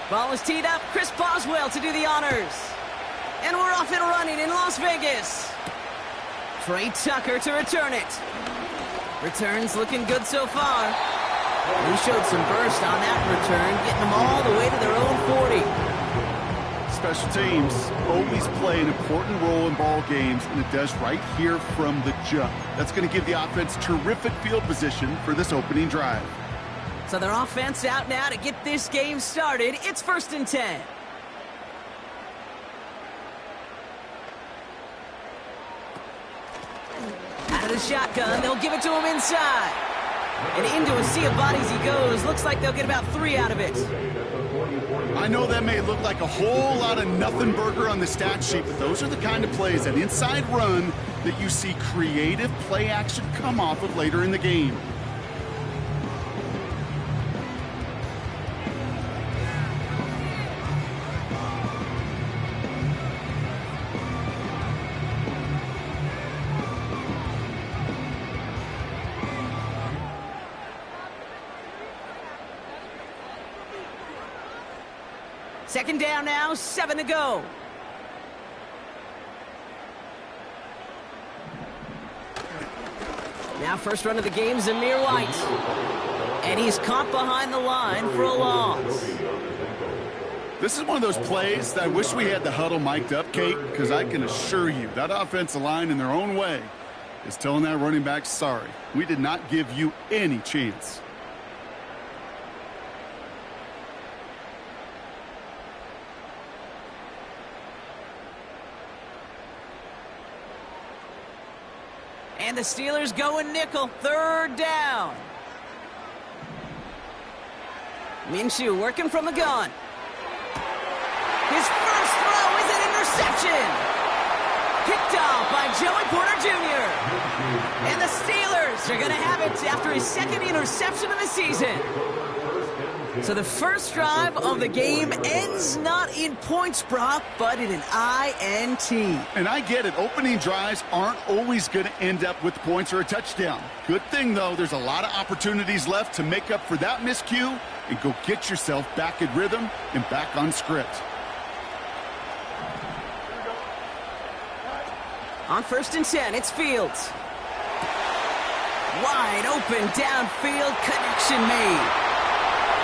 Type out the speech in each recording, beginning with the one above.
Ball is teed up. Chris Boswell to do the honors. And we're off and running in Las Vegas. Trey Tucker to return it. Returns looking good so far. He showed some burst on that return, getting them all the way to their own 40. Special teams always play an important role in ball games, and it does right here from the jump. That's going to give the offense terrific field position for this opening drive. So their offense out now to get this game started. It's 1st and 10. Out of the shotgun, they'll give it to him inside. And into a sea of bodies he goes. Looks like they'll get about 3 out of it. I know that may look like a whole lot of nothing burger on the stat sheet, but those are the kind of plays, that inside run, that you see creative play action come off of later in the game. Second down now, 7 to go. Now first run of the game, Zamir White. And he's caught behind the line for a loss. This is one of those plays that I wish we had the huddle mic'd up, Kate, because I can assure you that offensive line in their own way is telling that running back, sorry, we did not give you any chance. And the Steelers go in nickel. 3rd down. Minshew working from the gun. His first throw is an interception. Picked off by Joey Porter Jr. And the Steelers are going to have it after his 2nd interception of the season. So the first drive of the game ends not in points, Brock, but in an INT. And I get it. Opening drives aren't always going to end up with points or a touchdown. Good thing, though, there's a lot of opportunities left to make up for that miscue and go get yourself back in rhythm and back on script. On 1st and 10, it's Fields. Wide open downfield, connection made.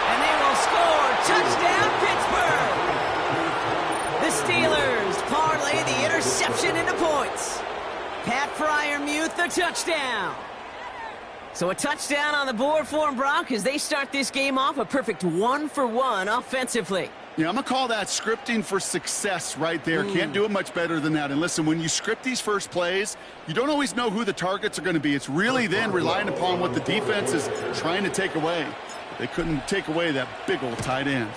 And they will score. Touchdown, Pittsburgh. The Steelers parlay the interception into points. Pat Freiermuth, the touchdown. So a touchdown on the board for them, Brock, as they start this game off a perfect 1-for-1 offensively. Yeah, I'm going to call that scripting for success right there. Can't do it much better than that. And listen, when you script these first plays, you don't always know who the targets are going to be. It's really then relying upon what the defense is trying to take away. They couldn't take away that big old tight end.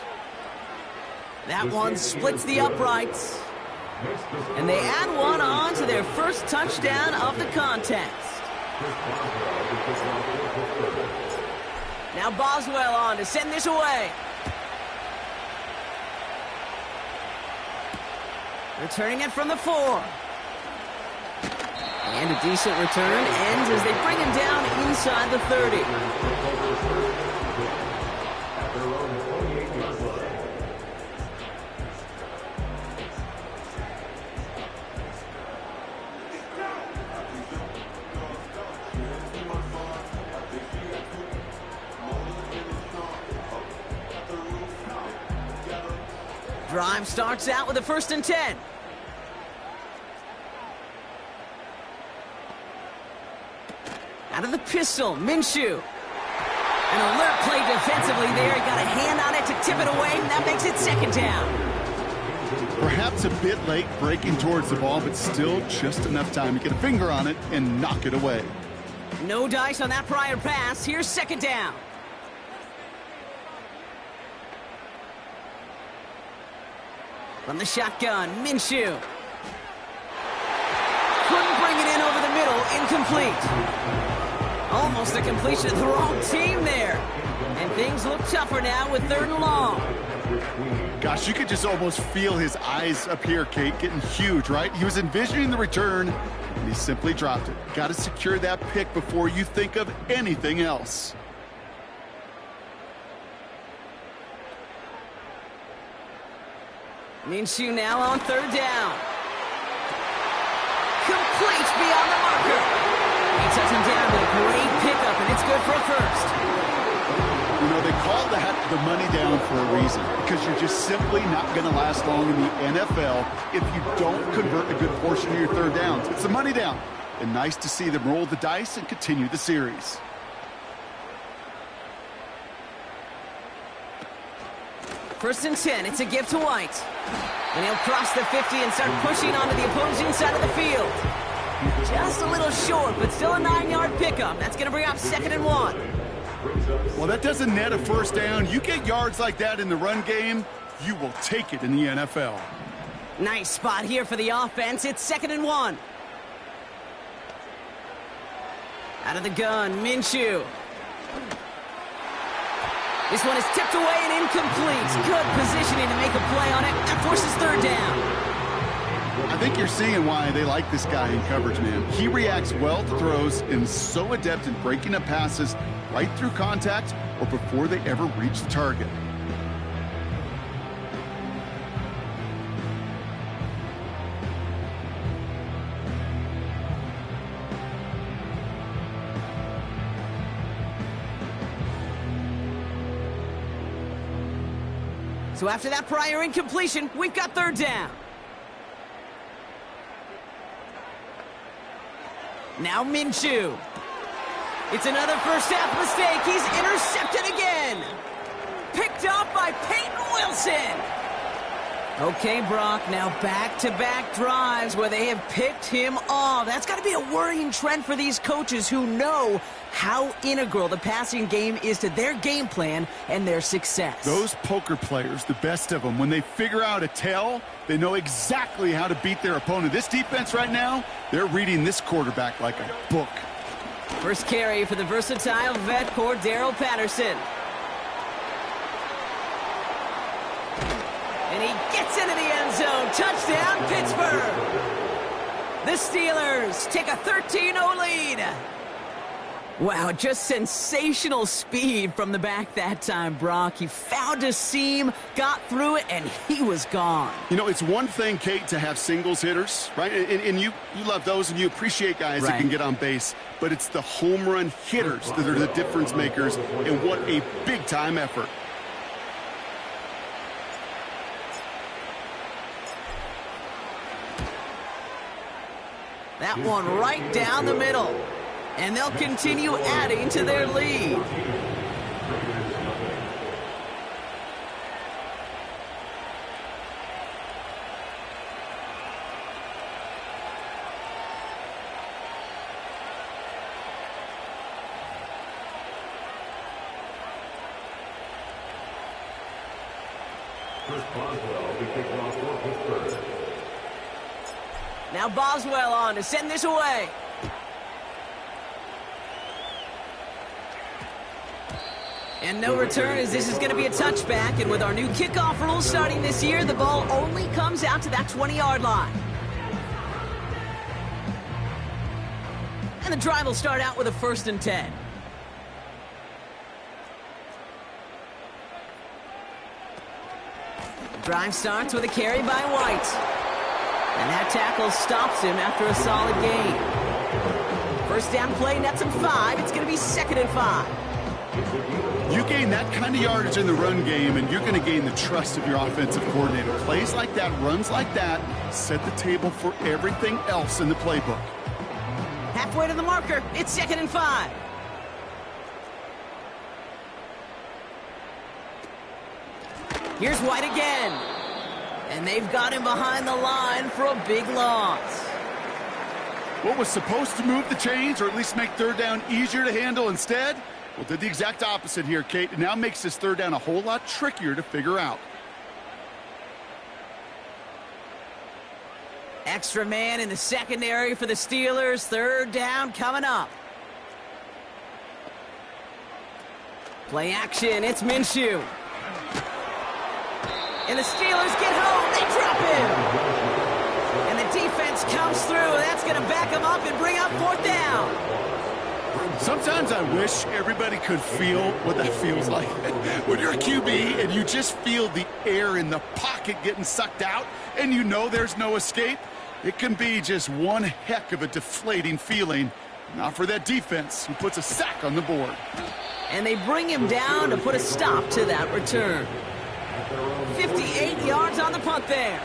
That one splits the uprights. And they add one on to their first touchdown of the contest. Now Boswell on to send this away. Returning it from the 4. And a decent return ends as they bring him down inside the 30. Drive starts out with a 1st and 10. Out of the pistol, Minshew. An alert play defensively there. He got a hand on it to tip it away, and that makes it 2nd down. Perhaps a bit late breaking towards the ball, but still just enough time to get a finger on it and knock it away. No dice on that prior pass. Here's 2nd down. From the shotgun, Minshew. Couldn't bring it in over the middle. Incomplete. Almost a completion of the wrong team there. And things look tougher now with 3rd and long. Gosh, you could just almost feel his eyes up here, Kate, getting huge, right? He was envisioning the return, and he simply dropped it. Got to secure that pick before you think of anything else. Minshew now on third down. Complete beyond the marker. He tucks him down with a great pickup, and it's good for a first. You know, they call that the money down for a reason, because you're just simply not going to last long in the NFL if you don't convert a good portion of your third downs. It's the money down. And nice to see them roll the dice and continue the series. First and 10, it's a give to White. And he'll cross the 50 and start pushing onto the opposing side of the field. Just a little short, but still a 9-yard pickup. That's going to bring up 2nd and 1. Well, that doesn't net a first down. You get yards like that in the run game, you will take it in the NFL. Nice spot here for the offense. It's 2nd and 1. Out of the gun, Minshew. This one is tipped away and incomplete. Good positioning to make a play on it. That forces third down. I think you're seeing why they like this guy in coverage, man. He reacts well to throws and is so adept in breaking up passes right through contact or before they ever reach the target. So after that prior incompletion, we've got third down. Now Minshew. It's another first half mistake. He's intercepted again. Picked off by Peyton Wilson. Okay, Brock, now back-to-back drives where they have picked him off. That's got to be a worrying trend for these coaches who know how integral the passing game is to their game plan and their success. Those poker players, the best of them, when they figure out a tell, they know exactly how to beat their opponent. This defense right now, they're reading this quarterback like a book. First carry for the versatile vet Cordero Patterson. And he gets into the end zone. Touchdown, Pittsburgh. The Steelers take a 13-0 lead. Wow, just sensational speed from the back that time, Brock. He found a seam, got through it, and he was gone. You know, it's one thing, Kate, to have singles hitters, right? And you love those, and you appreciate guys that can get on base. But it's the home run hitters that are the difference makers, and what a big-time effort. That one right down the middle. And they'll continue adding to their lead. Now Boswell on to send this away. And no return, as this is going to be a touchback. And with our new kickoff rules starting this year, the ball only comes out to that 20-yard line. And the drive will start out with a 1st and 10. The drive starts with a carry by White. And that tackle stops him after a solid gain. First down play nets him 5. It's going to be 2nd and 5. You gain that kind of yardage in the run game, and you're going to gain the trust of your offensive coordinator. Plays like that, runs like that, set the table for everything else in the playbook. Halfway to the marker, it's 2nd and 5. Here's White again. And they've got him behind the line for a big loss. What was supposed to move the chains, or at least make third down easier to handle instead? Well, did the exact opposite here, Kate. It now makes this third down a whole lot trickier to figure out. Extra man in the secondary for the Steelers. Third down coming up. Play action. It's Minshew. And the Steelers get home. They drop him. And the defense comes through. That's going to back him up and bring up 4th down. Sometimes I wish everybody could feel what that feels like. When you're a QB and you just feel the air in the pocket getting sucked out and you know there's no escape, it can be just one heck of a deflating feeling. Not for that defense, who puts a sack on the board. And they bring him down to put a stop to that return. 58 yards on the punt there.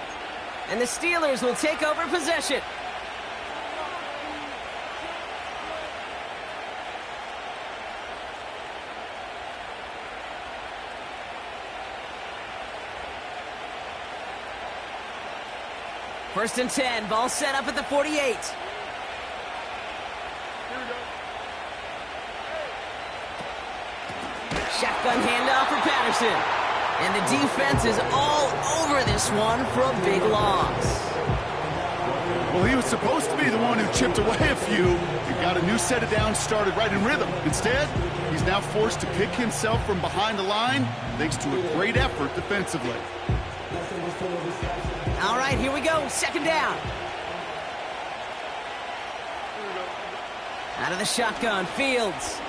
And the Steelers will take over possession. First and 10, ball set up at the 48. Shotgun handoff for Patterson. And the defense is all over this one for a big loss. Well, he was supposed to be the one who chipped away a few and got a new set of downs started right in rhythm. Instead, he's now forced to pick himself from behind the line thanks to a great effort defensively. All right, here we go. 2nd down. Out of the shotgun, Fields.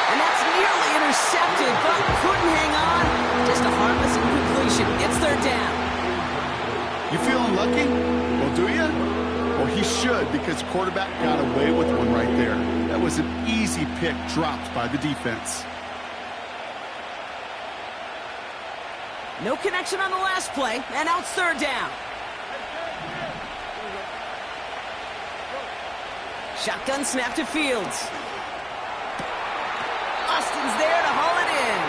And that's nearly intercepted, but couldn't hang on. Just a harmless incompletion. It's 3rd down. You feeling lucky? Well, do you? Well, he should, because the quarterback got away with one right there. That was an easy pick dropped by the defense. No connection on the last play, and now it's 3rd down. Shotgun snap to Fields. Austin's there to haul it in.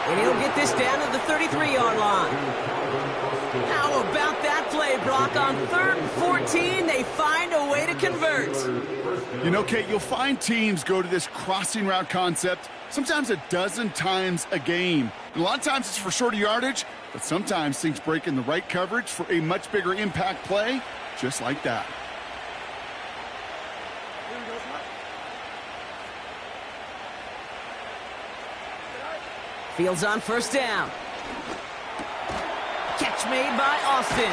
And he'll get this down to the 33-yard line. How about that play, Brock? On 3rd and 14, they find a way to convert. You know, Kate, you'll find teams go to this crossing route concept sometimes a dozen times a game. And a lot of times it's for shorter yardage, but sometimes things break in the right coverage for a much bigger impact play, just like that. Fields on 1st down. Catch made by Austin.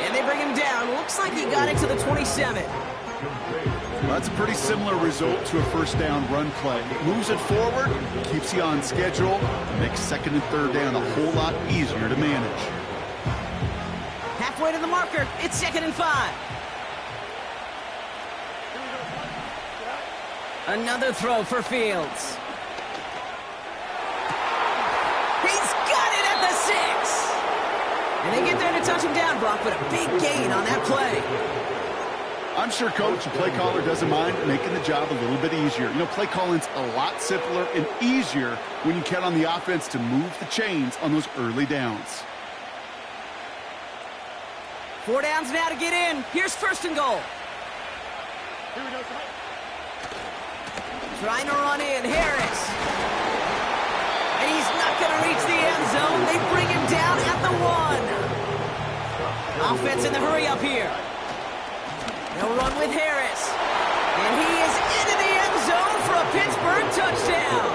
And they bring him down. Looks like he got it to the 27. Well, that's a pretty similar result to a 1st down run play. It moves it forward, keeps you on schedule, makes 2nd and 3rd down a whole lot easier to manage. Halfway to the marker. It's 2nd and 5. Another throw for Fields. He's got it at the 6. And they get there to touch him down, Brock, but a big gain on that play. I'm sure, Coach, the play caller doesn't mind making the job a little bit easier. You know, play calling's a lot simpler and easier when you count on the offense to move the chains on those early downs. 4 downs now to get in. Here's 1st and goal. Trying to run in, Harris. And he's not going to reach the end zone. They bring him down at the 1. Offense in the hurry up here. They'll run with Harris. And he is into the end zone for a Pittsburgh touchdown.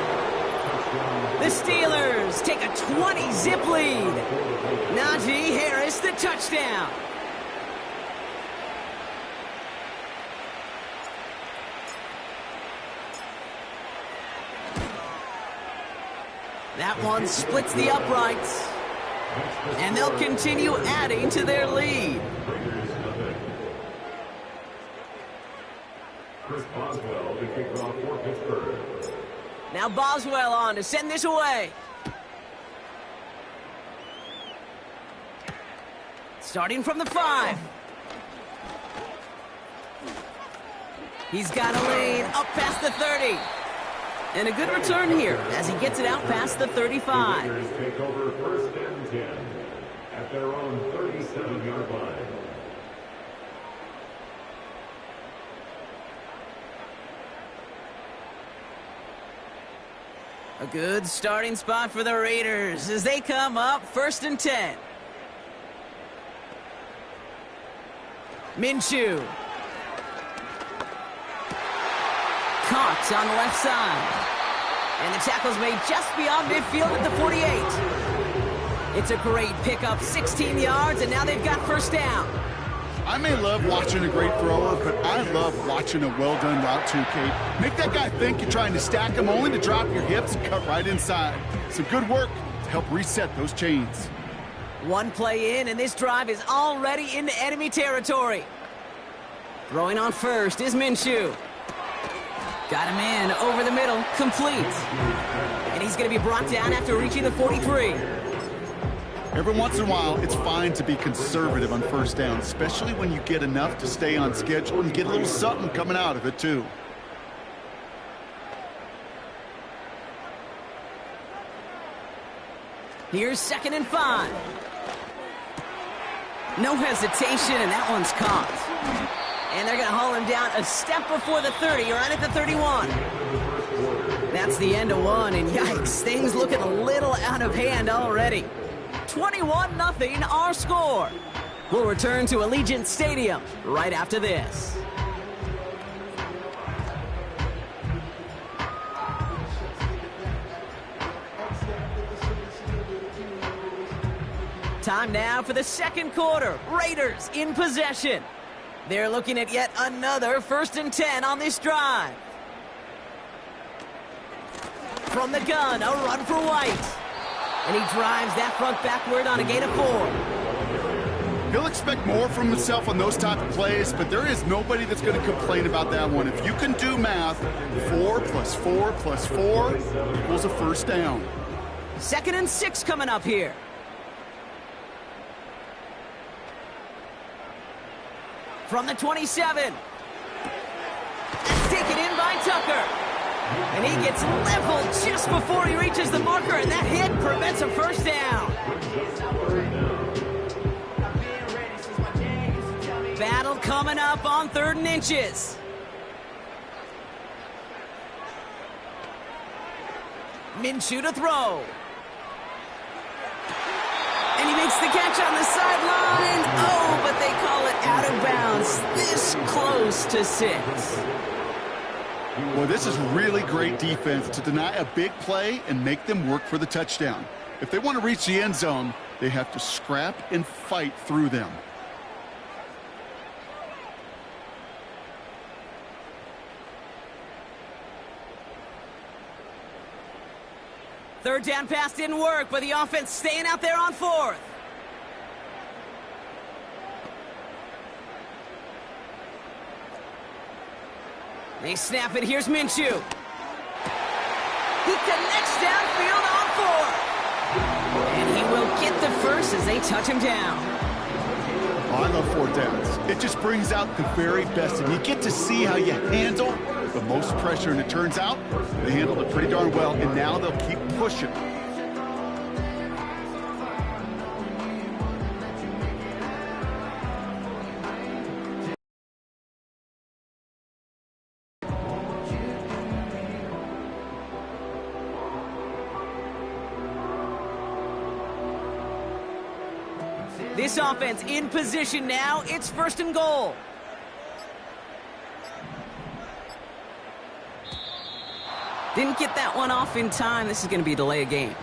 The Steelers take a 20-zip lead. Najee Harris, the touchdown. That one splits the uprights. And they'll continue adding to their lead. Now Boswell on to send this away. Starting from the 5. He's got a lane up past the 30. And a good return here as he gets it out past the 35. Take over 1st and 10 at their own 37-yard line. A good starting spot for the Raiders as they come up 1st and 10. Minshew. Caught on the left side. And the tackle's made just beyond midfield at the 48. It's a great pickup, 16 yards, and now they've got first down. I may love watching a great thrower, but I love watching a well-done route too, Kate. Make that guy think you're trying to stack him only to drop your hips and cut right inside. Some good work to help reset those chains. One play in, and this drive is already into enemy territory. Throwing on first is Minshew. Got him in, over the middle, complete. And he's going to be brought down after reaching the 43. Every once in a while, it's fine to be conservative on first down, especially when you get enough to stay on schedule and get a little something coming out of it, too. Here's 2nd and 5. No hesitation, and that one's caught. And they're going to haul him down a step before the 30, right at the 31. That's the end of one, and yikes, things looking a little out of hand already. 21-0 our score. We'll return to Allegiant Stadium right after this. Time now for the second quarter. Raiders in possession. They're looking at yet another 1st and 10 on this drive. From the gun, a run for White. And he drives that front backward on a gain of 4. He'll expect more from himself on those type of plays, but there is nobody that's going to complain about that one. If you can do math, 4 plus 4 plus 4 equals a first down. 2nd and 6 coming up here. From the 27. That's taken in by Tucker. And he gets leveled just before he reaches the marker, and that hit prevents a first down. Battle coming up on 3rd and inches. Minshew to throw. And he makes the catch on the sideline. Oh, but they call it out of bounds. This close to 6. Well, this is really great defense to deny a big play and make them work for the touchdown. If they want to reach the end zone, they have to scrap and fight through them. Third down pass didn't work, but the offense staying out there on 4th. They snap it. Here's Minshew. He connects downfield on 4. And he will get the first as they touch him down. Oh, I love 4th downs. It just brings out the very best, and you get to see how you handle the most pressure, and it turns out they handled it pretty darn well, and now they'll keep pushing. This offense in position now. It's 1st and goal. Didn't get that one off in time. This is going to be a delay of game.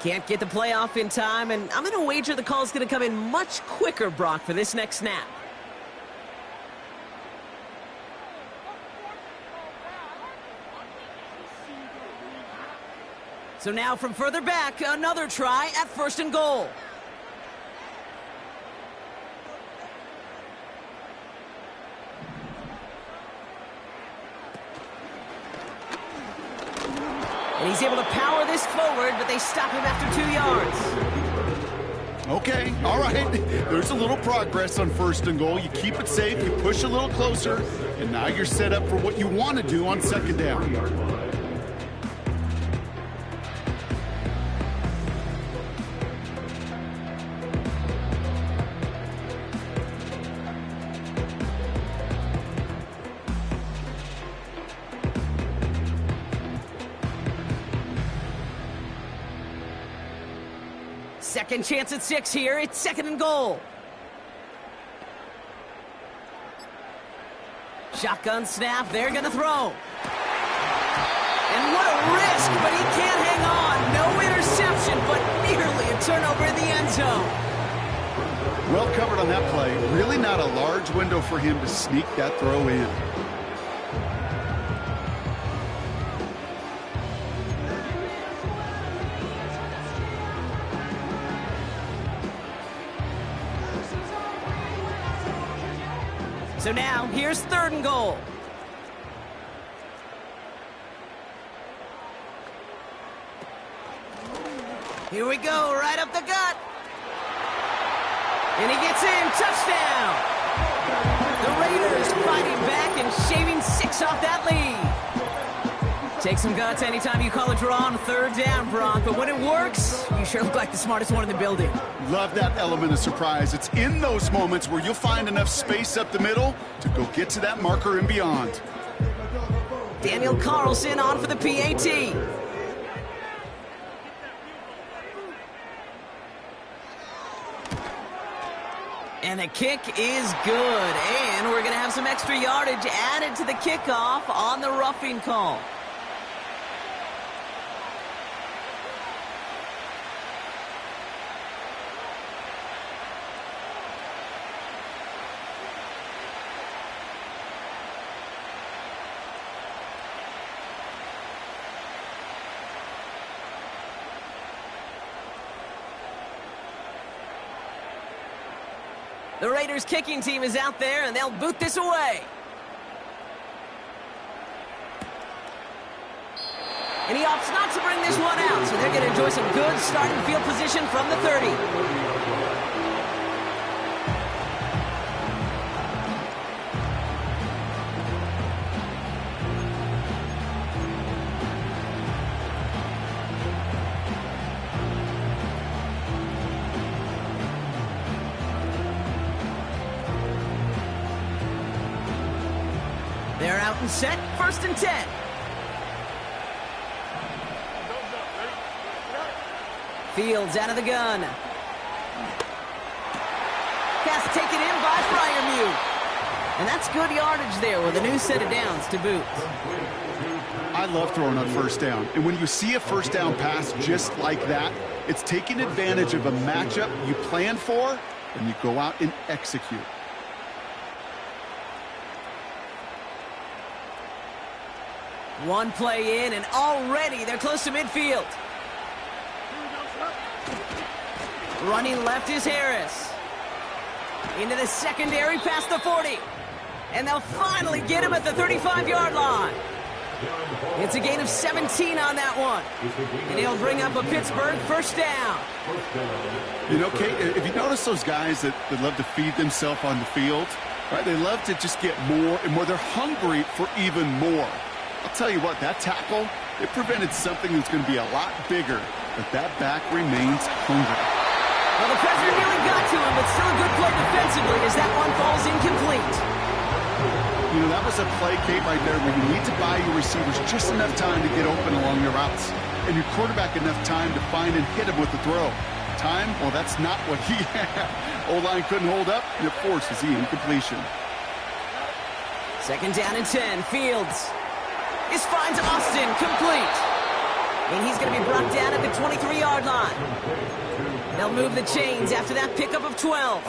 Can't get the play off in time, and I'm going to wager the call is going to come in much quicker, Brock, for this next snap. So now from further back, another try at 1st and goal. And he's able to power this forward, but they stop him after 2 yards. Okay, all right. There's a little progress on 1st and goal. You keep it safe, you push a little closer, and now you're set up for what you want to do on 2nd down. Second chance at 6 here. It's 2nd and goal. Shotgun snap. They're going to throw. And what a rip risk, but he can't hang on. No interception, but nearly a turnover in the end zone. Well covered on that play. Really not a large window for him to sneak that throw in. So now, here's 3rd and goal. Here we go, right up the gut. And he gets in, touchdown! The Raiders fighting back and shaving 6 off that lead. Take some guts anytime you call a draw on 3rd down, Bronk, but when it works, you sure look like the smartest one in the building. Love that element of surprise. It's in those moments where you'll find enough space up the middle to go get to that marker and beyond. Daniel Carlson on for the PAT. And the kick is good. And we're going to have some extra yardage added to the kickoff on the roughing call. The Raiders kicking team is out there, and they'll boot this away. And he opts not to bring this one out, so they're going to enjoy some good starting field position from the 30. They're out and set, 1st and 10. Fields out of the gun. Pass taken in by Freiermuth. And that's good yardage there with a new set of downs to boot. I love throwing on 1st down. And when you see a 1st down pass just like that, it's taking advantage of a matchup you plan for, and you go out and execute. One play in, and already they're close to midfield. Running left is Harris. Into the secondary past the 40. And they'll finally get him at the 35-yard line. It's a gain of 17 on that one. And he'll bring up a Pittsburgh 1st down. You know, Kate, if you notice those guys that love to feed themselves on the field, right? They love to just get more and more. They're hungry for even more. I'll tell you what, that tackle, it prevented something that's going to be a lot bigger, but that back remains hungry. Well, the pressure nearly got to him, but still a good play defensively as that one falls incomplete. You know, that was a play, Kate, right there where you need to buy your receivers just enough time to get open along their routes, and your quarterback enough time to find and hit him with the throw. Time, well, that's not what he had. O-line couldn't hold up, and it forces the incompletion. 2nd down and 10, Fields. This finds Austin complete. And he's going to be brought down at the 23-yard line. They'll move the chains after that pickup of 12.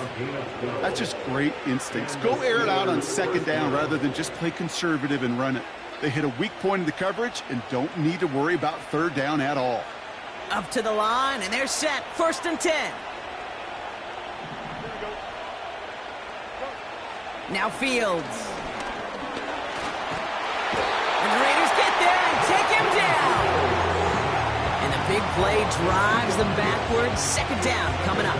That's just great instincts. Go air it out on 2nd down rather than just play conservative and run it. They hit a weak point in the coverage and don't need to worry about 3rd down at all. Up to the line, and they're set. 1st and 10. Now Fields. And the Raiders get there and take him down. And the big play drives them backwards. 2nd down coming up.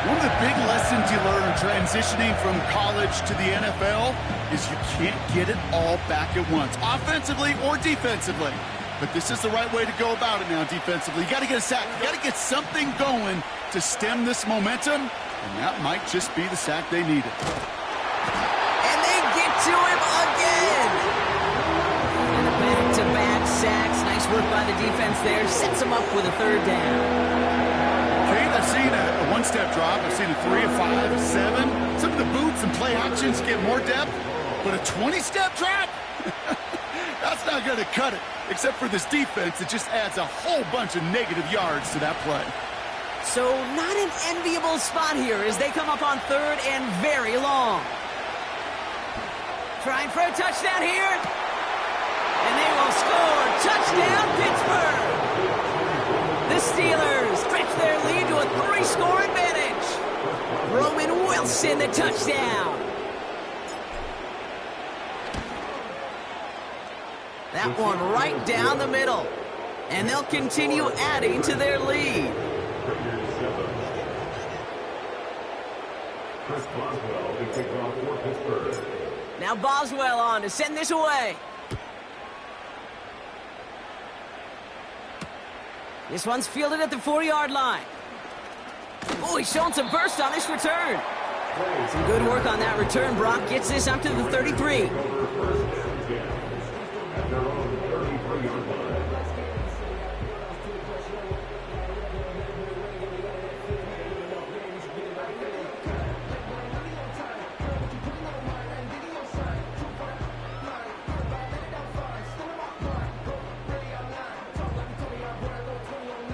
One of the big lessons you learn transitioning from college to the NFL is you can't get it all back at once, offensively or defensively. But this is the right way to go about it now defensively. You got to get a sack. You got to get something going to stem this momentum, and that might just be the sack they needed. And they get to him again. And a back-to-back sacks. Nice work by the defense there. Sets him up with a 3rd down. I've seen a one-step drop. I've seen a 3, a 5, a 7. Some of the boots and play actions get more depth, but a 20-step drop? That's not going to cut it. Except for this defense, it just adds a whole bunch of negative yards to that play. So not an enviable spot here as they come up on third and very long. Trying for a touchdown here. And they will score. Touchdown, Pittsburgh. The Steelers stretch their lead to a 3-score advantage. Roman Wilson, the touchdown. That one right down the middle. And they'll continue adding to their lead. Chris Boswell will kick off for Pittsburgh. Now Boswell on to send this away. This one's fielded at the 4-yard line. Oh, he's showing some burst on this return. Some good work on that return. Brock gets this up to the 33.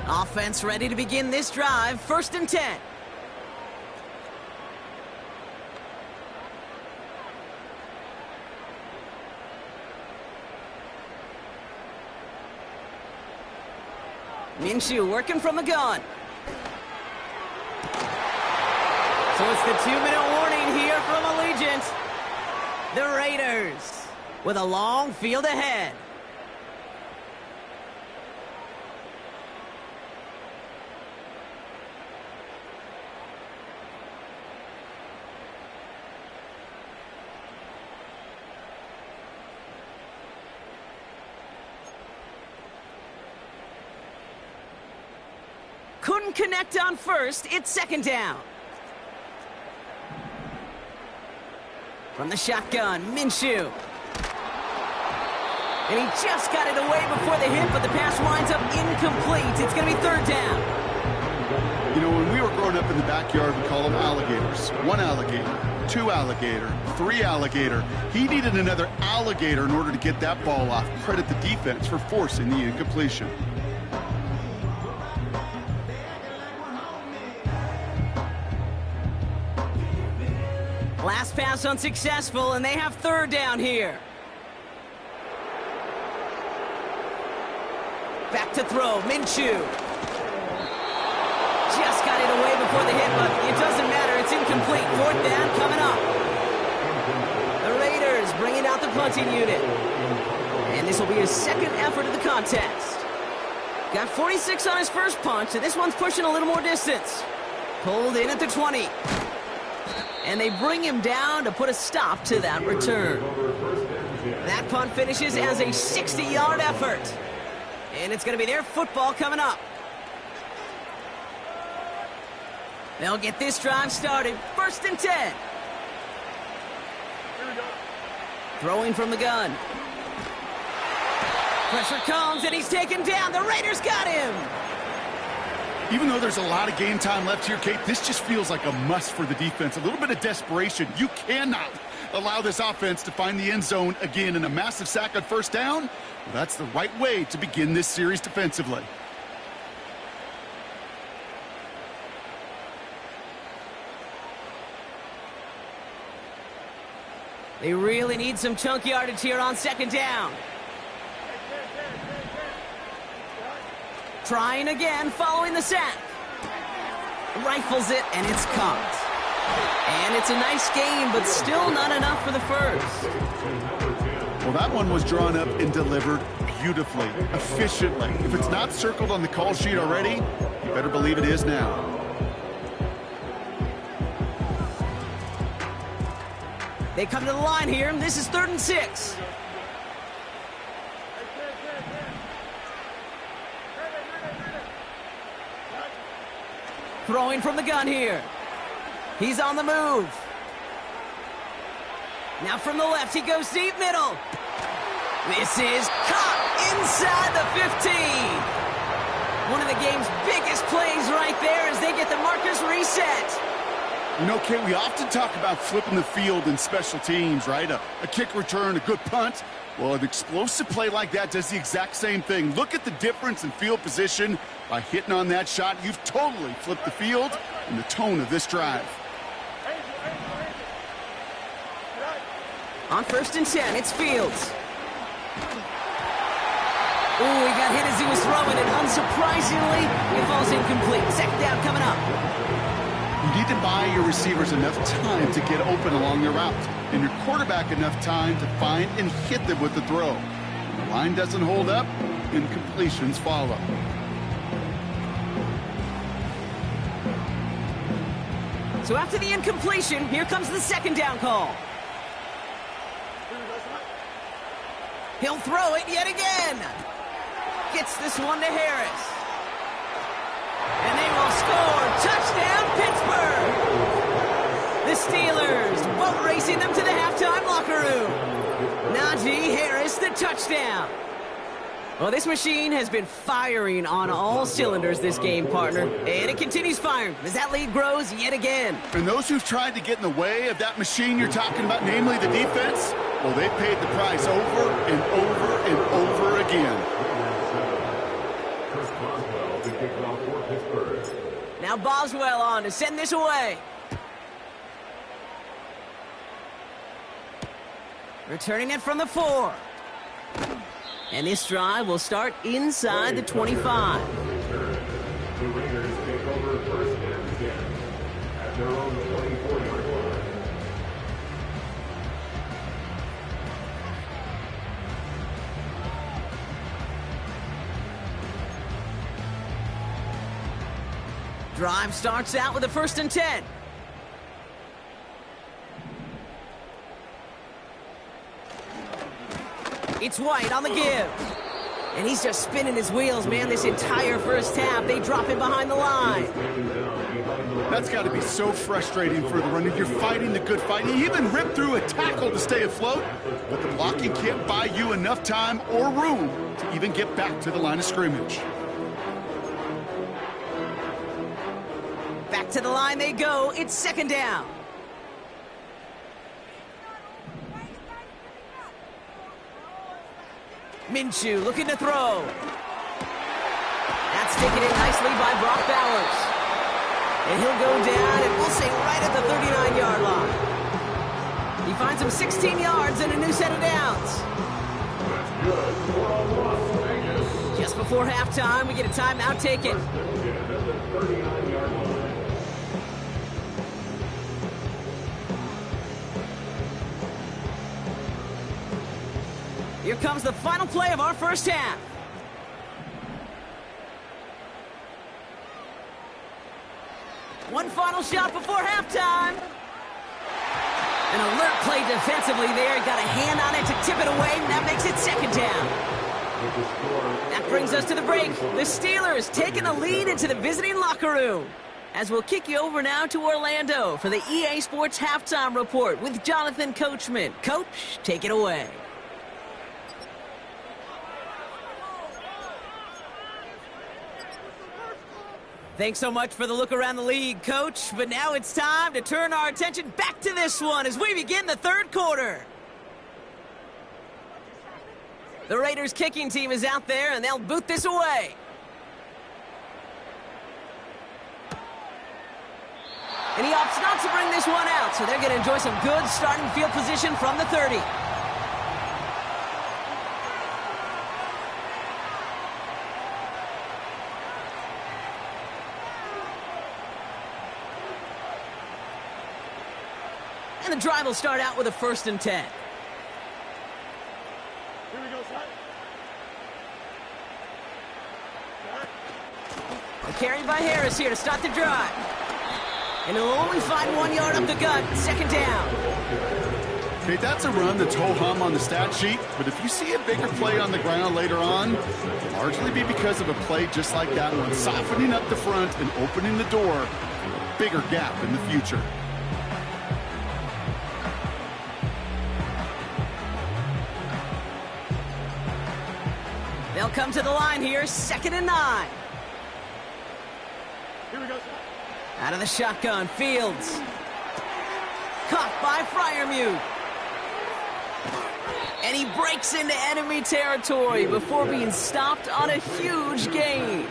Offense ready to begin this drive. 1st and 10. Minshew working from the gun. So it's the 2-minute warning here from Allegiant. The Raiders with a long field ahead. Couldn't connect on first. It's 2nd down. From the shotgun, Minshew. And he just got it away before the hit, but the pass winds up incomplete. It's going to be 3rd down. You know, when we were growing up in the backyard, we call them alligators. 1 alligator, 2 alligator, 3 alligator. He needed another alligator in order to get that ball off. Credit the defense for forcing the incompletion. Last pass unsuccessful, and they have 3rd down here. Back to throw, Minshew. Just got it away before the hit, but it doesn't matter. It's incomplete. 4th down coming up. The Raiders bringing out the punting unit. And this will be his 2nd effort of the contest. Got 46 on his first punch, and this one's pushing a little more distance. Pulled in at the 20. And they bring him down to put a stop to that return. That punt finishes as a 60-yard effort. And it's going to be their football coming up. They'll get this drive started. 1st and 10. Throwing from the gun. Pressure comes, and he's taken down. The Raiders got him. Even though there's a lot of game time left here, Kate, this just feels like a must for the defense. A little bit of desperation. You cannot allow this offense to find the end zone again, in a massive sack on 1st down. Well, that's the right way to begin this series defensively. They really need some chunk yardage here on 2nd down. Trying again, following the sack. Rifles it, and it's caught. And it's a nice game, but still not enough for the first. Well, that one was drawn up and delivered beautifully, efficiently. If it's not circled on the call sheet already, you better believe it is now. They come to the line here, and this is 3rd and 6. Throwing from the gun here. He's on the move. Now from the left, he goes deep middle. This is caught inside the 15. One of the game's biggest plays right there as they get the markers reset. You know, Kate, we often talk about flipping the field in special teams, right? A kick return, a good punt. Well, an explosive play like that does the exact same thing. Look at the difference in field position. By hitting on that shot, you've totally flipped the field and the tone of this drive. On 1st and 10, it's Fields. Ooh, he got hit as he was throwing, and unsurprisingly, it falls incomplete. 2nd down coming up. You need to buy your receivers enough time to get open along their route, and your quarterback enough time to find and hit them with the throw. When the line doesn't hold up, incompletions follow. So after the incompletion, here comes the 2nd down call. He'll throw it yet again. Gets this one to Harris. And they will score. Touchdown, Pittsburgh! The Steelers boat racing them to the halftime locker room. Najee Harris, the touchdown. Well, this machine has been firing on all cylinders this game, partner. And it continues firing as that lead grows yet again. And those who've tried to get in the way of that machine you're talking about, namely the defense, well, they paid the price over and over and over again. Now Boswell on to send this away. Returning it from the 4. And this drive will start inside the 25. The Raiders take over 1st and 10 at their own 24-yard line. Drive starts out with a 1st and 10. It's White on the give. And he's just spinning his wheels, man, this entire first half. They drop him behind the line. That's got to be so frustrating for the runner. You're fighting the good fight. He even ripped through a tackle to stay afloat, but the blocking can't buy you enough time or room to even get back to the line of scrimmage. Back to the line they go. It's 2nd down. Minshew looking to throw. That's taken in nicely by Brock Bowers. And he'll go down, and we'll say right at the 39-yard line. He finds him 16 yards and a new set of downs. Just before halftime, we get a timeout taken. Here comes the final play of our first half. One final shot before halftime. An alert play defensively there. Got a hand on it to tip it away, and that makes it 2nd down. That brings us to the break. The Steelers taking the lead into the visiting locker room. As we'll kick you over now to Orlando for the EA Sports Halftime Report with Jonathan Coachman. Coach, take it away. Thanks so much for the look around the league, Coach. But now it's time to turn our attention back to this one as we begin the 3rd quarter. The Raiders kicking team is out there, and they'll boot this away. And he opts not to bring this one out, so they're going to enjoy some good starting field position from the 30. And the drive will start out with a 1st and 10. Here we go, son. Carried by Harris here to start the drive. And he'll only find 1 yard up the gut. 2nd down. Okay, that's a run that's ho-hum on the stat sheet, but if you see a bigger play on the ground later on, it'll largely be because of a play just like that one, softening up the front and opening the door for a bigger gap in the future. They'll come to the line here, 2nd and 9. Here we go, son. Out of the shotgun, Fields. caught by Freiermuth. And he breaks into enemy territory before being stopped on a huge gain.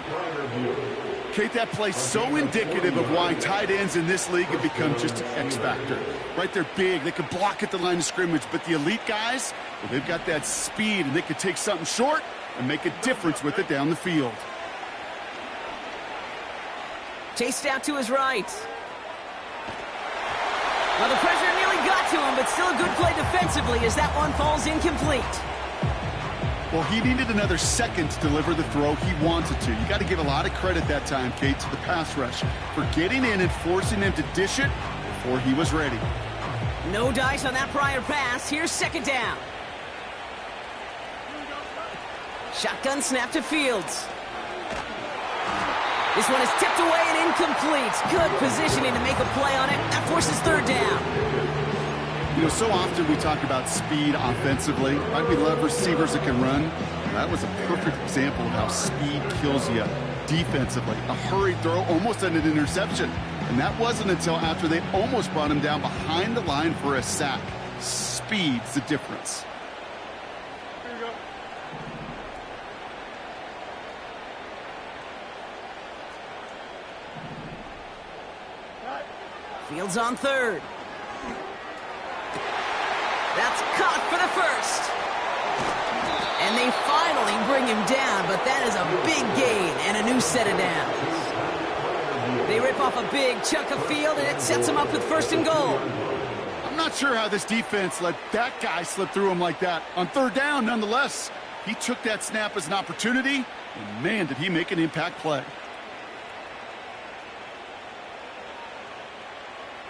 Kate, that play's so indicative of why tight ends in this league have become just an X factor. Right, they're big, they can block at the line of scrimmage, but the elite guys, well, they've got that speed, and they can take something short and make a difference with it down the field. Chased out to his right. Well, the pressure nearly got to him, but still a good play defensively as that one falls incomplete. Well, he needed another second to deliver the throw he wanted to. You got to give a lot of credit that time, Kate, to the pass rush for getting in and forcing him to dish it before he was ready. No dice on that prior pass. Here's second down. Shotgun snap to Fields. This one is tipped away and incomplete. Good positioning to make a play on it. That forces third down. You know, so often we talk about speed offensively, right? We love receivers that can run. That was a perfect example of how speed kills you defensively. A hurried throw, almost an interception. And that wasn't until after they almost brought him down behind the line for a sack. Speed's the difference. Here we go. Fields on third. That's caught for the first. And they finally bring him down, but that is a big gain and a new set of downs. They rip off a big chunk of field, and it sets them up with first and goal. I'm not sure how this defense let that guy slip through him like that. On third down, nonetheless, he took that snap as an opportunity, and man, did he make an impact play.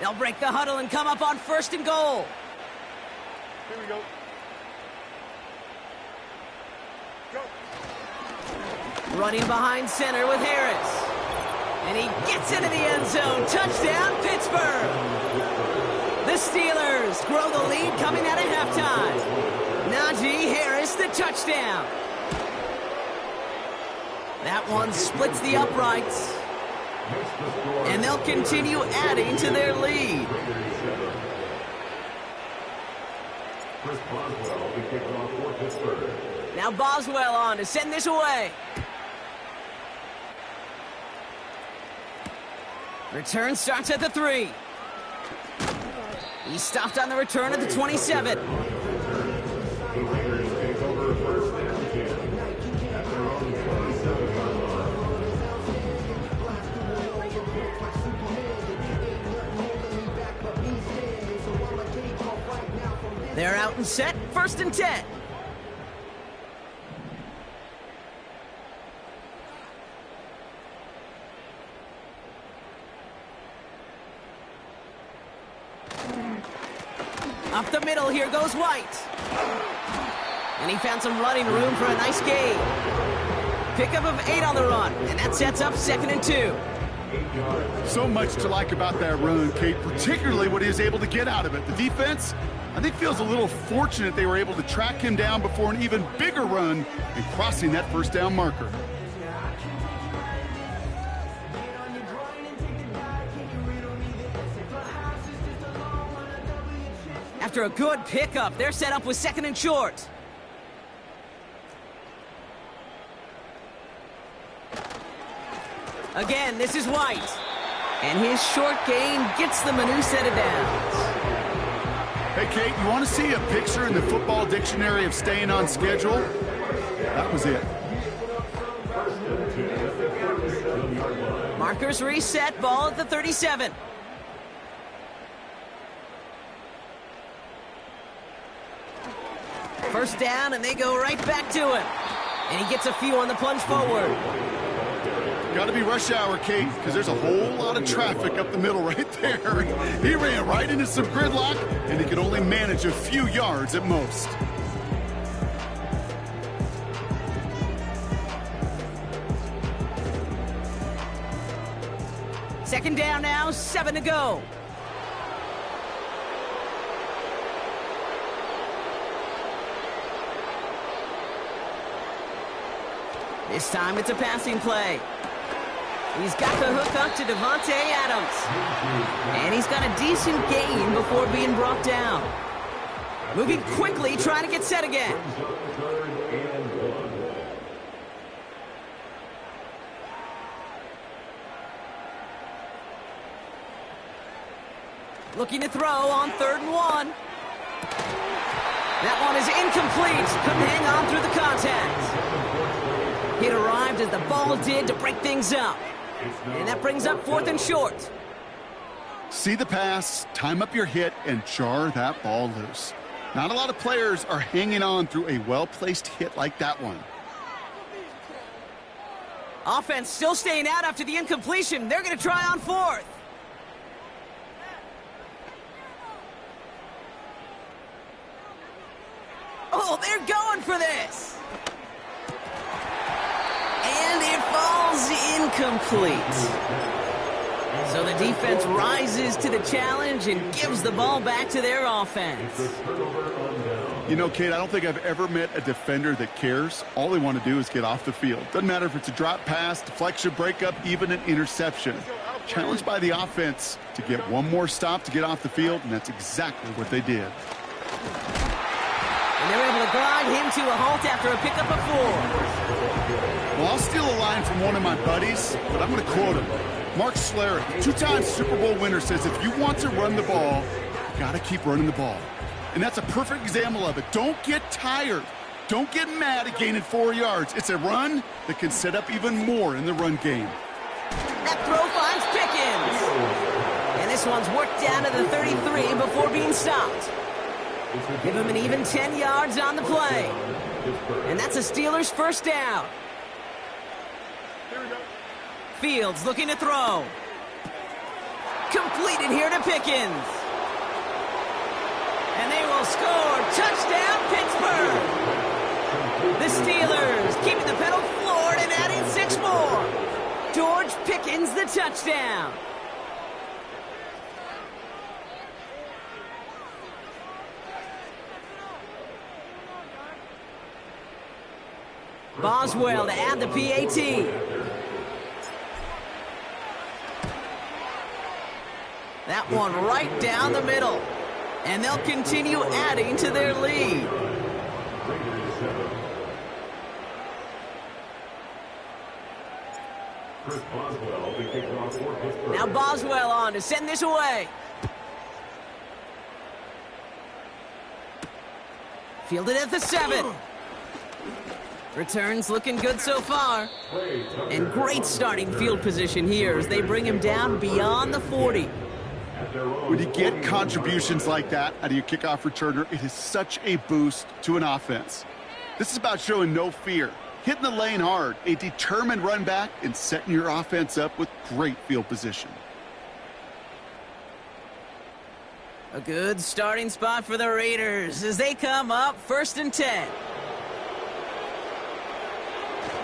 They'll break the huddle and come up on first and goal. Here we go. Go. Running behind center with Harris. And he gets into the end zone. Touchdown, Pittsburgh. The Steelers grow the lead coming out of halftime. Najee Harris, the touchdown. That one splits the uprights. And they'll continue adding to their lead. Chris Boswell, the kickoff for Pittsburgh. Now Boswell on to send this away. Return starts at the 3. He stopped on the return at the 27. The Raiders take over first and 10 at their own 27-yard line. They're out and set, first and 10. Up the middle, here goes White. And he found some running room for a nice gain. Pickup of 8 on the run, and that sets up second and 2. So much to like about that run, Kate, particularly what he was able to get out of it. The defense, I think, feels a little fortunate they were able to track him down before an even bigger run and crossing that first down marker. After a good pickup, they're set up with second and short. Again, this is White. And his short gain gets them a new set of downs. Hey, Kate, you want to see a picture in the football dictionary of staying on schedule? That was it. Markers reset, ball at the 37. First down, and they go right back to him. And he gets a few on the plunge forward. Got to be rush hour, Kate, because there's a whole lot of traffic up the middle right there. He ran right into some gridlock, and he could only manage a few yards at most. Second down now, 7 to go. This time it's a passing play. He's got the hook up to Devontae Adams. And he's got a decent gain before being brought down. Moving quickly, trying to get set again. Looking to throw on 3rd and 1. That one is incomplete. Couldn't hang on through the contact. It arrived as the ball did to break things up. And that brings up 4th and short. See the pass, time up your hit, and jar that ball loose. Not a lot of players are hanging on through a well-placed hit like that one. Offense still staying out after the incompletion. They're going to try on 4th. Oh, they're going for this. And it falls incomplete. So the defense rises to the challenge and gives the ball back to their offense. You know, Kate, I don't think I've ever met a defender that cares. All they want to do is get off the field. Doesn't matter if it's a drop pass, deflection, breakup, even an interception. Challenged by the offense to get one more stop to get off the field, and that's exactly what they did. And they're able to grind him to a halt after a pickup of 4. Well, I'll steal a line from one of my buddies, but I'm going to quote him. Mark Schlereth, 2-time Super Bowl winner, says if you want to run the ball, you got to keep running the ball. And that's a perfect example of it. Don't get tired. Don't get mad at gaining 4 yards. It's a run that can set up even more in the run game. That throw finds Pickens. And this one's worked down to the 33 before being stopped. Give him an even 10 yards on the play. And that's a Steelers' first down. Fields looking to throw. Completed here to Pickens. And they will score. Touchdown, Pittsburgh. The Steelers keeping the pedal floored and adding 6 more. George Pickens, the touchdown. Boswell to add the PAT. That one right down the middle. And they'll continue adding to their lead. Now Boswell on to send this away. Fielded at the 7. Returns looking good so far. And great starting field position here as they bring him down beyond the 40. When you get contributions like that out of your kickoff returner, it is such a boost to an offense. This is about showing no fear, hitting the lane hard, a determined run back, and setting your offense up with great field position. A good starting spot for the Raiders as they come up 1st and 10.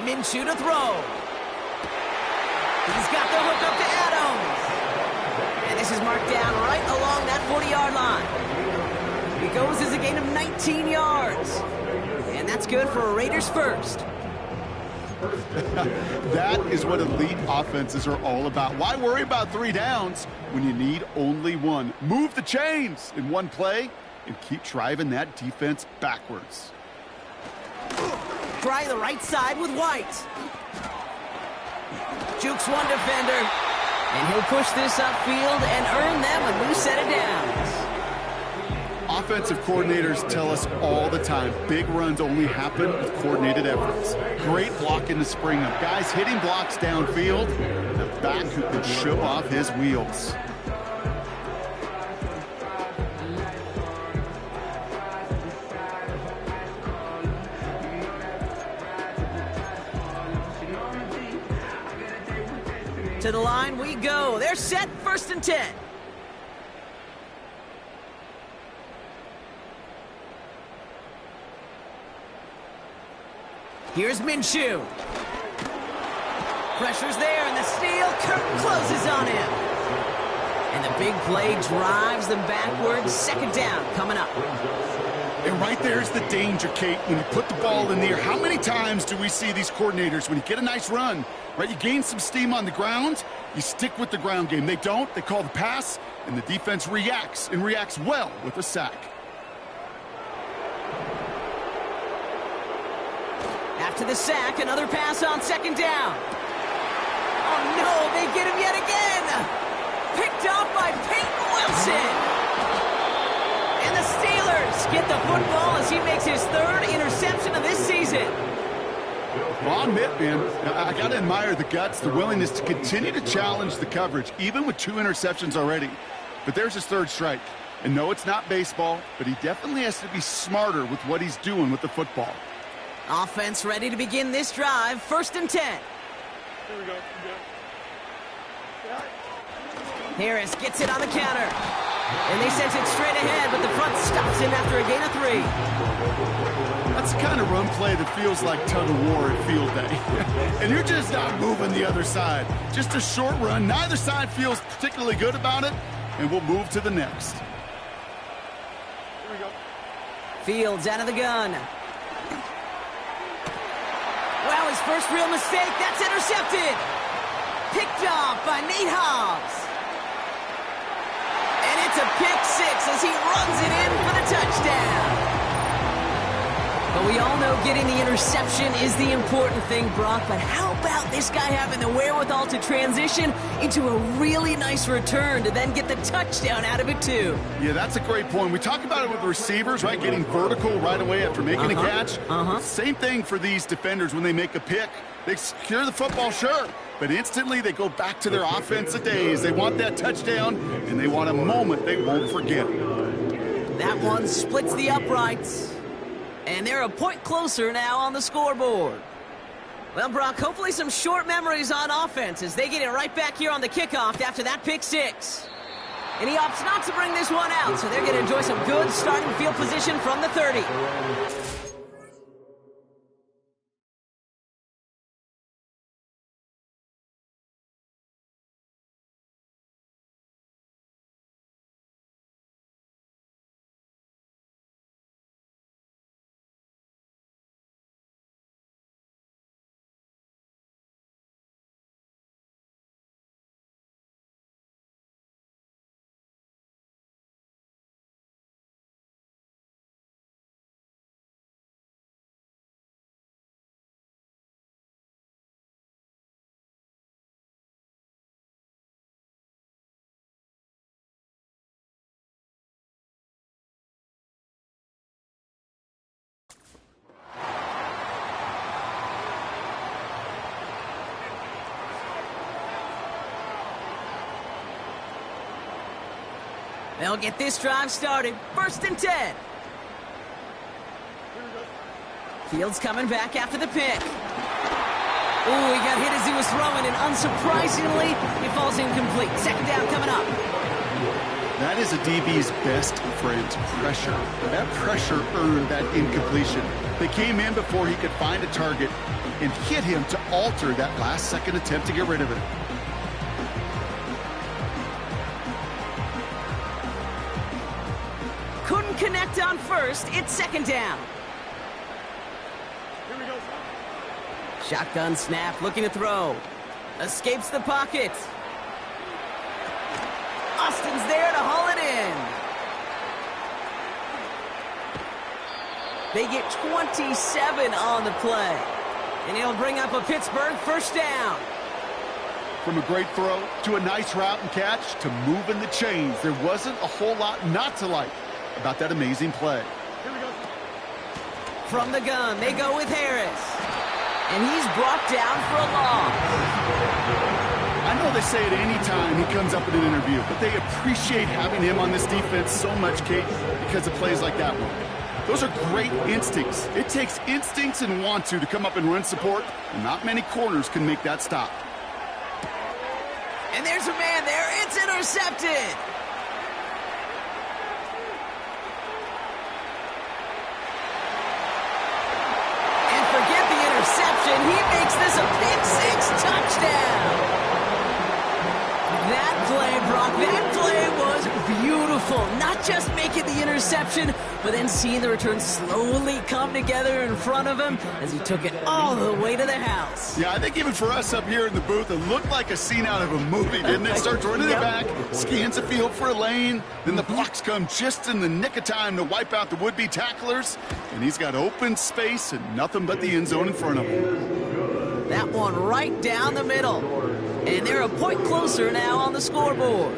Minshew to throw. He's got the hook up to Adams. And this is marked down right along that 40-yard line. He goes as a gain of 19 yards. And that's good for a Raiders first. That is what elite offenses are all about. Why worry about 3 downs when you need only 1? Move the chains in one play and keep driving that defense backwards. Try the right side with White. Jukes one defender. And he'll push this upfield and earn them a new set of downs. Offensive coordinators tell us all the time, big runs only happen with coordinated efforts. Great blocking to spring them. Guys hitting blocks downfield, the back who can show off his wheels. To the line we go. They're set 1st and 10. Here's Minshew. Pressure's there, and the steel curtain closes on him. And the big play drives them backwards. 2nd down coming up. And right there's the danger, Kate, when you put the ball in the air. How many times do we see these coordinators, when you get a nice run, right, you gain some steam on the ground, you stick with the ground game. They don't, they call the pass, and the defense reacts, and reacts well with a sack. After the sack, another pass on second down. Oh no, they get him yet again! Picked off by Peyton Wilson! And the Steelers get the football as he makes his third interception of this season. Well, I'll admit, man, I got to admire the guts, the willingness to continue to challenge the coverage, even with 2 interceptions already. But there's his third strike. And no, it's not baseball, but he definitely has to be smarter with what he's doing with the football. Offense ready to begin this drive. 1st and 10. Here we go. Harris gets it on the counter. And they send it straight ahead, but the front stops him after a gain of 3. That's the kind of run play that feels like tug-of-war at field day. And you're just not moving the other side. Just a short run. Neither side feels particularly good about it, and we'll move to the next. Here we go. Fields out of the gun. Wow, his first real mistake. That's intercepted. Picked off by Nate Hobbs. And it's a pick 6 as he runs it in for the touchdown. But we all know getting the interception is the important thing, Brock. But how about this guy having the wherewithal to transition into a really nice return to then get the touchdown out of it, too? Yeah, that's a great point. We talk about it with receivers, right? Getting vertical right away after making a catch. Same thing for these defenders when they make a pick. They secure the football, sure. But instantly they go back to their offensive days. They want that touchdown, and they want a moment they won't forget. That one splits the uprights. And they're a point closer now on the scoreboard. Well, Brock, hopefully some short memories on offense as they get it right back here on the kickoff after that pick 6. And he opts not to bring this one out, so they're going to enjoy some good starting field position from the 30. They'll get this drive started. 1st and 10. Fields coming back after the pick. Ooh, he got hit as he was throwing, and unsurprisingly, he falls incomplete. 2nd down coming up. That is a DB's best friend, pressure. That pressure earned that incompletion. They came in before he could find a target and hit him to alter that last-second attempt to get rid of it. Couldn't connect on 1st. It's 2nd down. Here we go. Shotgun snap, looking to throw. Escapes the pocket. Austin's there to haul it in. They get 27 on the play. And he'll bring up a Pittsburgh 1st down. From a great throw to a nice route and catch to moving the chains, there wasn't a whole lot not to like about that amazing play. Here we go. From the gun, they go with Harris. And he's brought down for a loss. I know they say it any time he comes up in an interview, but they appreciate having him on this defense so much, Kate, because of plays like that one. Those are great instincts. It takes instincts and want to come up and run support, and not many corners can make that stop. And there's a man there. It's intercepted. And forget the interception. He makes this a pick 6 touchdown. That play, Brock, that play was beautiful. beautiful. Not just making the interception, but then seeing the return slowly come together in front of him as he took it all the way to the house. Yeah, I think even for us up here in the booth, it looked like a scene out of a movie, didn't it? Starts running it back, scans the field for a lane, then the blocks come just in the nick of time to wipe out the would-be tacklers, and he's got open space and nothing but the end zone in front of him. That one right down the middle. And they're a point closer now on the scoreboard.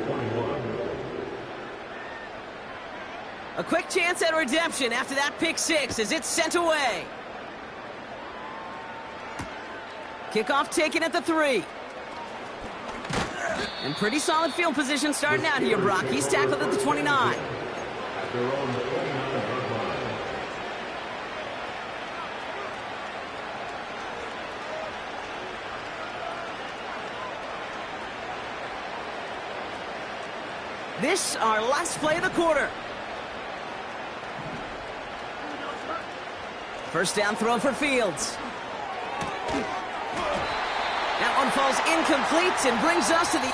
A quick chance at redemption after that pick six as it's sent away. Kickoff taken at the 3. And pretty solid field position starting out here, Brock. He's tackled at the 29. This our last play of the quarter. First down throw for Fields. That one falls incomplete and brings us to the...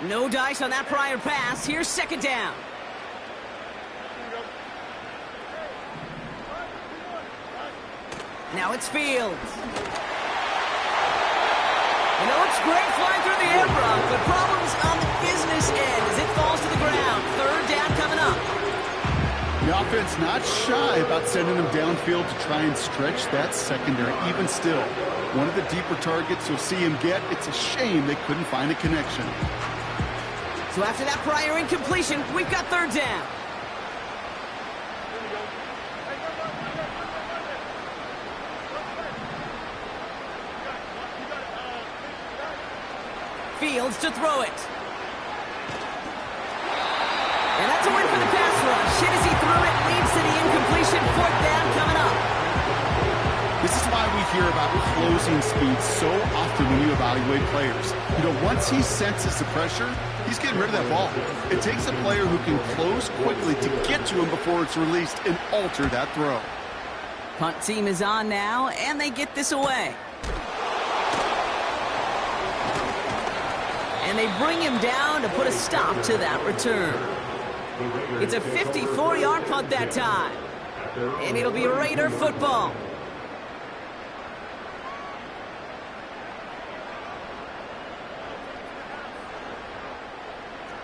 No dice on that prior pass. Here's second down. Now it's Fields. You know, it's great flying through the air, Brock, but problems on the business end as it falls to the ground. Third down coming up. The offense not shy about sending them downfield to try and stretch that secondary. Even still, one of the deeper targets you'll see him get. It's a shame they couldn't find a connection. So after that prior incompletion, we've got third down. Fields to throw it. And that's a win for the pass rush. Hit as he threw it, leads to the incompletion. Fourth down coming up. This is why we hear about closing speed so often when you evaluate players. You know, once he senses the pressure, he's getting rid of that ball. It takes a player who can close quickly to get to him before it's released and alter that throw. Punt team is on now, and they get this away. And they bring him down to put a stop to that return. It's a 54-yard punt that time. And it'll be Raider football.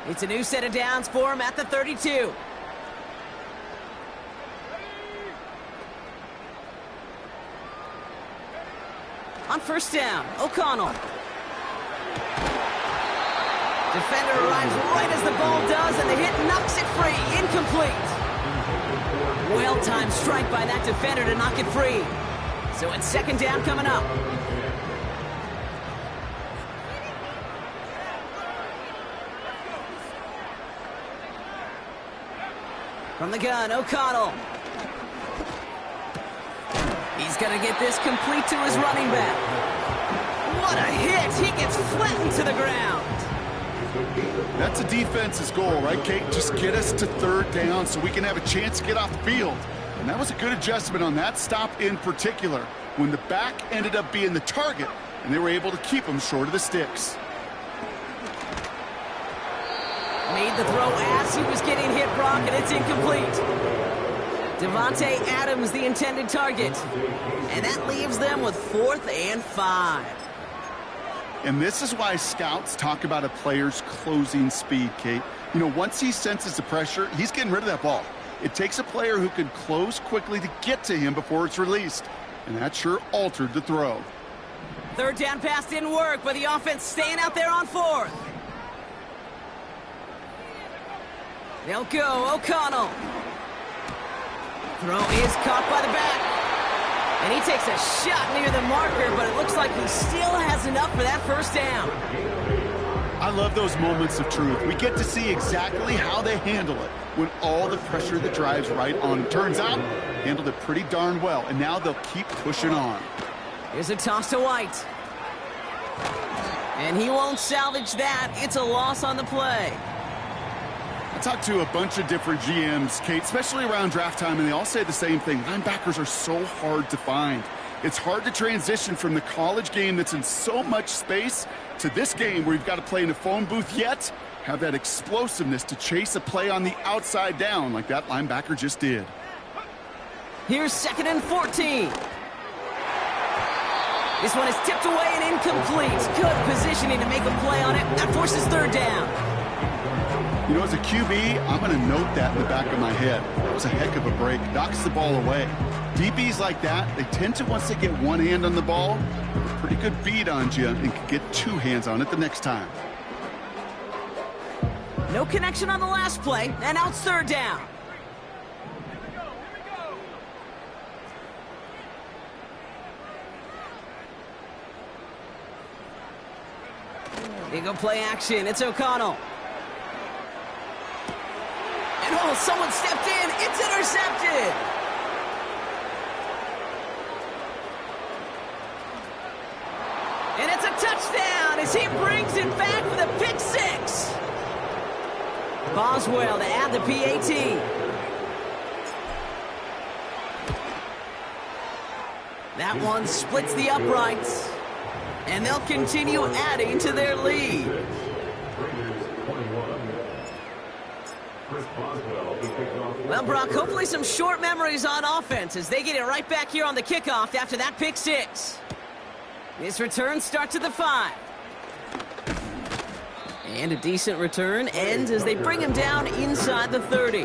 It's a new set of downs for him at the 32. On first down, O'Connell. Defender arrives right as the ball does, and the hit knocks it free. Incomplete. Well-timed strike by that defender to knock it free. So it's second down coming up. From the gun, O'Connell. He's going to get this complete to his running back. What a hit! He gets flattened to the ground. That's a defense's goal, right, Kate? Just get us to third down so we can have a chance to get off the field. And that was a good adjustment on that stop in particular, when the back ended up being the target, and they were able to keep him short of the sticks. Made the throw as he was getting hit, Brock, and it's incomplete. Devontae Adams, the intended target. And that leaves them with 4th and 5. And this is why scouts talk about a player's closing speed, Kate. You know, once he senses the pressure, he's getting rid of that ball. It takes a player who can close quickly to get to him before it's released. And that sure altered the throw. Third down pass didn't work, but the offense staying out there on 4th. They'll go, O'Connell. Throw is caught by the back. And he takes a shot near the marker, but it looks like he still has enough for that first down. I love those moments of truth. We get to see exactly how they handle it when all the pressure that drives right on. Turns out, handled it pretty darn well, and now they'll keep pushing on. Here's a toss to White. And he won't salvage that. It's a loss on the play. Talked to a bunch of different GMs, Kate, especially around draft time, and they all say the same thing. Linebackers are so hard to find. It's hard to transition from the college game that's in so much space to this game where you've got to play in a phone booth, yet have that explosiveness to chase a play on the outside down like that linebacker just did. Here's 2nd and 14. This one is tipped away and incomplete. Good positioning to make a play on it. That forces 3rd down. You know, as a QB, I'm going to note that in the back of my head. That was a heck of a break. Knocks the ball away. DBs like that, they tend to, once they get one hand on the ball, have a pretty good beat on you and can get 2 hands on it the next time. No connection on the last play, and now it's 3rd down. Here go play action. It's O'Connell. And oh, someone stepped in. It's intercepted. And it's a touchdown as he brings it back for the pick 6. Boswell to add the PAT. That one splits the uprights. And they'll continue adding to their lead. Well, Brock, hopefully some short memories on offense as they get it right back here on the kickoff after that pick 6. This return starts at the 5. And a decent return ends as they bring him down inside the 30.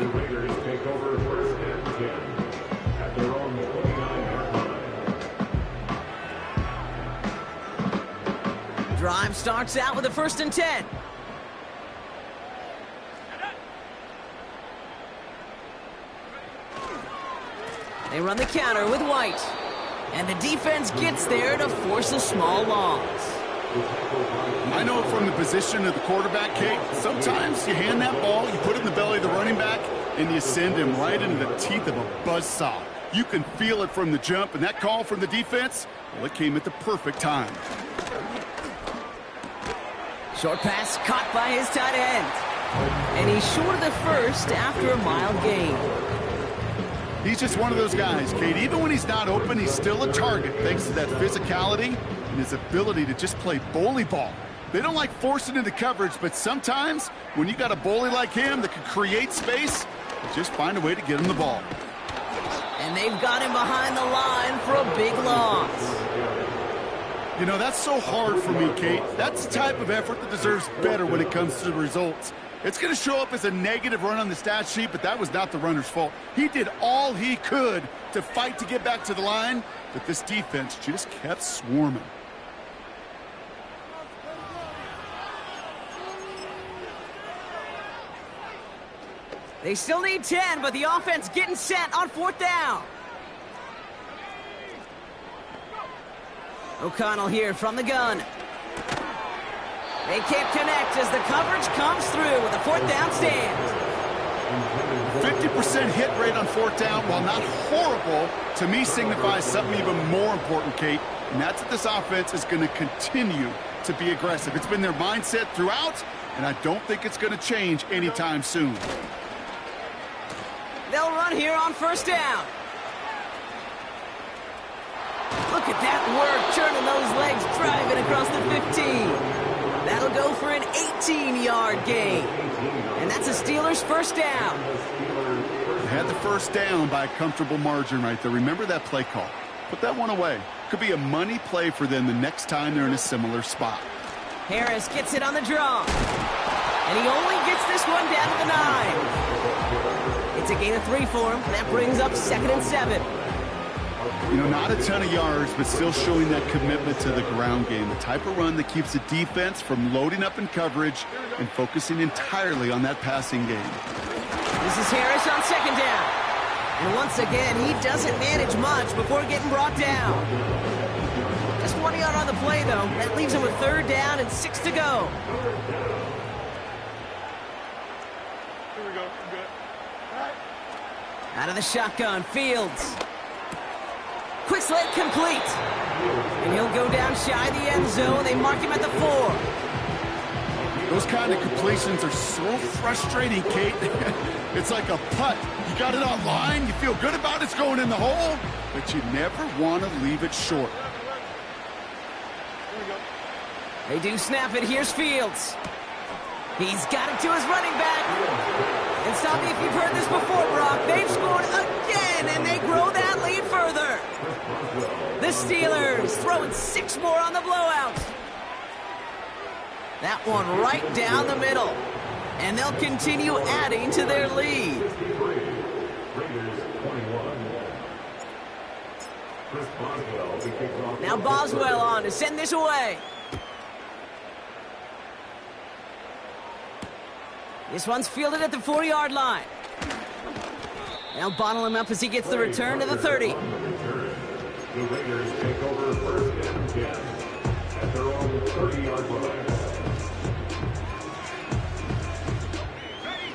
Drive starts out with a 1st and 10. They run the counter with White. And the defense gets there to force a small loss. I know from the position of the quarterback, Kate, sometimes you hand that ball, you put it in the belly of the running back, and you send him right into the teeth of a buzzsaw. You can feel it from the jump, and that call from the defense, well, it came at the perfect time. Short pass caught by his tight end. And he's short of the 1st after a mild gain. He's just one of those guys, Kate. Even when he's not open, he's still a target thanks to that physicality and his ability to just play bully ball. They don't like forcing into coverage, but sometimes when you got a bully like him that can create space, just find a way to get him the ball. And they've got him behind the line for a big loss. You know, that's so hard for me, Kate. That's the type of effort that deserves better when it comes to the results. It's going to show up as a negative run on the stat sheet, but that was not the runner's fault. He did all he could to fight to get back to the line, but this defense just kept swarming. They still need 10, but the offense getting set on 4th down. O'Connell here from the gun. They can't connect as the coverage comes through with a 4th down stand. 50% hit rate on 4th down, while not horrible, to me signifies something even more important, Kate, and that's that this offense is going to continue to be aggressive. It's been their mindset throughout, and I don't think it's going to change anytime soon. They'll run here on 1st down. Look at that work, turning those legs, driving across the 15. That'll go for an 18-yard gain. And that's a Steelers 1st down. They had the 1st down by a comfortable margin right there. Remember that play call. Put that one away. Could be a money play for them the next time they're in a similar spot. Harris gets it on the draw. And he only gets this one down to the 9. It's a gain of 3 for him. That brings up 2nd and 7. You know, not a ton of yards, but still showing that commitment to the ground game. The type of run that keeps the defense from loading up in coverage and focusing entirely on that passing game. This is Harris on 2nd down. And once again, he doesn't manage much before getting brought down. Just 1 yard on the play, though. That leaves him with 3rd down and 6 to go. Here we go. Good. All right. Out of the shotgun, Fields. Quick slant complete. And he'll go down shy of the end zone. They mark him at the 4. Those kind of completions are so frustrating, Kate. It's like a putt. You got it on line, you feel good about it's going in the hole, but you never want to leave it short. They do snap it. Here's Fields. He's got it to his running back. And stop me if you've heard this before, Brock. They've scored again, and they grow that lead further. The Steelers throwing 6 more on the blowout. That one right down the middle. And they'll continue adding to their lead. Now Boswell on to send this away. This one's fielded at the 40-yard line. They'll bottle him up as he gets the return to the 30. The Raiders take over first and 10 at their own 30-yard line.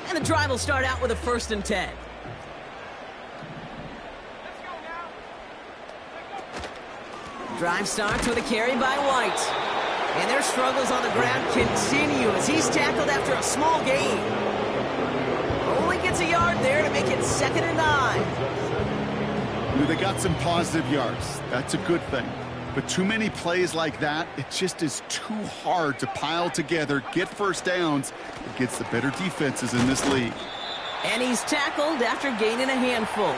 And the drive will start out with a 1st and 10. Drive starts with a carry by White. And their struggles on the ground continue as he's tackled after a small gain. Only gets a yard there to make it 2nd and 9. They got some positive yards. That's a good thing. But too many plays like that, it just is too hard to pile together, get first downs against the better defenses in this league. And he's tackled after gaining a handful.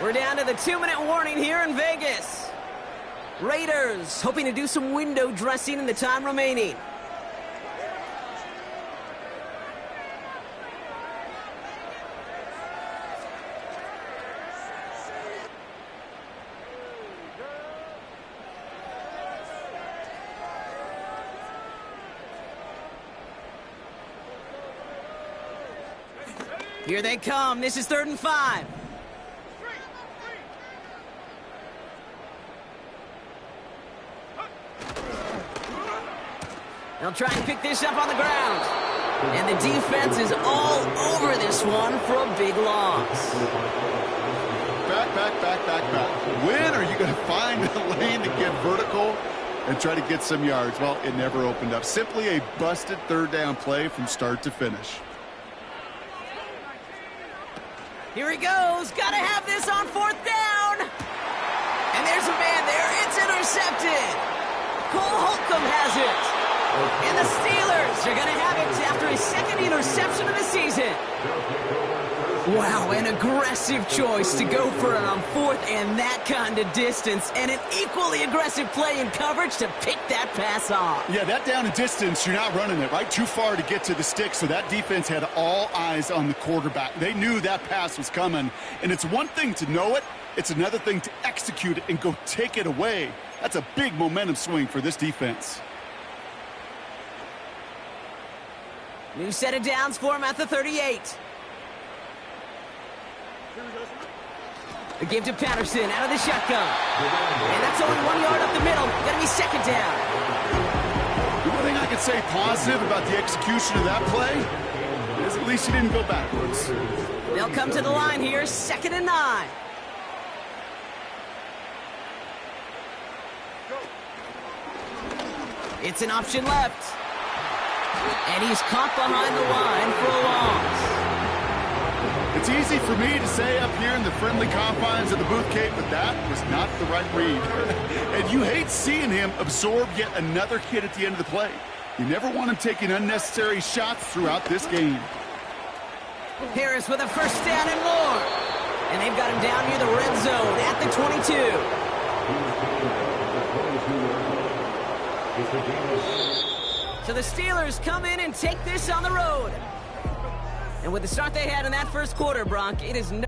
We're down to the 2-minute warning here in Vegas. Raiders hoping to do some window dressing in the time remaining. Here they come. This is 3rd and 5. They'll try and pick this up on the ground. And the defense is all over this one for a big loss. Back. When are you going to find a lane to get vertical and try to get some yards? Well, it never opened up. Simply a busted 3rd down play from start to finish. Here he goes. Got to have this on 4th down. And there's a man there. It's intercepted. Cole Holcomb has it. And the Steelers are going to have it after his 2nd interception of the season. Wow, an aggressive choice to go for it on 4th and that kind of distance. And an equally aggressive play in coverage to pick that pass off. Yeah, that down and distance, you're not running it, right? Too far to get to the stick, so that defense had all eyes on the quarterback. They knew that pass was coming. And it's one thing to know it. It's another thing to execute it and go take it away. That's a big momentum swing for this defense. New set of downs for him at the 38. The give to Patterson out of the shotgun. And that's only 1 yard up the middle. Gonna be 2nd down. The one thing I could say positive about the execution of that play is at least he didn't go backwards. They'll come to the line here, 2nd and 9. It's an option left. And he's caught behind the line for a loss. It's easy for me to say up here in the friendly confines of the booth, Kate, but that was not the right read. And you hate seeing him absorb yet another hit at the end of the play. You never want him taking unnecessary shots throughout this game. Harris with a 1st down and more. And they've got him down near the red zone at the 22. So the Steelers come in and take this on the road. And with the start they had in that 1st quarter, Brock, it is no